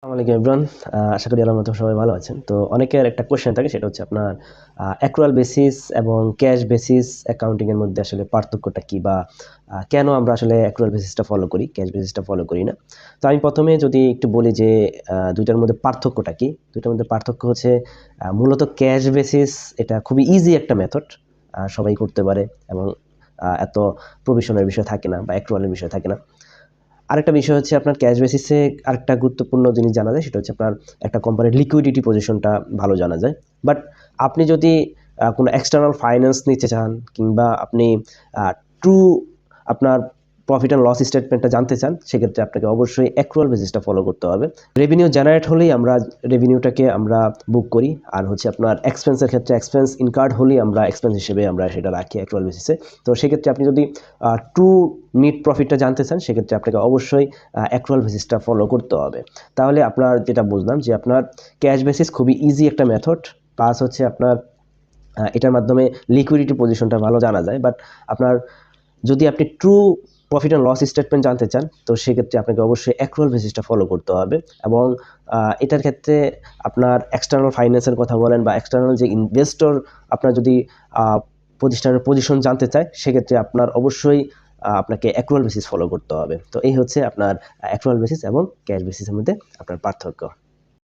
আসসালামু আলাইকুম এভরিওয়ান। আশা করি আল্লাহর মতো সবাই ভালো আছেন। তো অনেকের একটা কোয়েশ্চেন থাকে, সেটা হচ্ছে আপনার অ্যাক্রুয়াল বেসিস এবং ক্যাশ বেসিস অ্যাকাউন্টিং এর মধ্যে আসলে পার্থক্যটা কি, বা কেন আমরা আসলে অ্যাক্রুয়াল বেসিসটা ফলো করি, ক্যাশ বেসিসটা ফলো করি না। তো আমি প্রথমে যদি একটু বলি যে দুইটার মধ্যে পার্থক্যটা কি। দুইটার মধ্যে পার্থক্য হচ্ছে মূলত ক্যাশ বেসিস এটা খুবই ইজি একটা মেথড, সবাই করতে পারে এবং এত প্রভিশনের বিষয় থাকে না বা অ্যাক্রুয়ালের বিষয় থাকে না। আরেকটা বিষয় হচ্ছে আপনার ক্যাশ বেসিসে আরেকটা গুরুত্বপূর্ণ জিনিস জানা যায়, সেটা হচ্ছে আপনার একটা কোম্পানির লিকুইডিটি পজিশনটা ভালো জানা যায়। বাট আপনি যদি কোনো এক্সটার্নাল ফাইন্যান্স নিতে চান, কিংবা আপনি ট্রু আপনার প্রফিট অ্যান্ড লস স্টেটমেন্টটা জানতে চান, সেক্ষেত্রে আপনাকে অবশ্যই অ্যাক্রুয়াল বেসিসটা ফলো করতে হবে। রেভিনিউ জেনারেট হলেই আমরা রেভিনিউটাকে আমরা বুক করি, আর হচ্ছে আপনার এক্সপেন্সের ক্ষেত্রে এক্সপেন্স ইনকার্ড হলেই আমরা এক্সপেন্স হিসেবে আমরা সেটা রাখি অ্যাক্রুয়াল বেসিসে। তো সেক্ষেত্রে আপনি যদি ট্রু নিট প্রফিটটা জানতে চান, সেক্ষেত্রে আপনাকে অবশ্যই অ্যাক্রুয়াল বেসিসটা ফলো করতে হবে। তাহলে আপনার যেটা বুঝলাম যে আপনার ক্যাশ বেসিস খুবই ইজি একটা মেথড, প্লাস হচ্ছে আপনার এটার মাধ্যমে লিকুইডিটি পজিশনটা ভালো জানা যায়। বাট আপনার যদি আপনি true profit and loss statement জানতে চান, তো সেক্ষেত্রে আপনাকে অবশ্যই অ্যাক্রুয়াল বেসিসটা ফলো করতে হবে। এবং এটার ক্ষেত্রে আপনার এক্সটার্নাল ফাইন্যান্সের কথা বলেন বা এক্সটার্নাল যে ইনভেস্টর আপনার যদি প্রতিষ্ঠানের পজিশন জানতে চায়, সেক্ষেত্রে আপনার অবশ্যই আপনাকে অ্যাক্রুয়াল বেসিস ফলো করতে হবে। তো এই হচ্ছে আপনার অ্যাক্রুয়াল বেসিস এবং ক্যাশ বেসিসের মধ্যে আপনার পার্থক্য।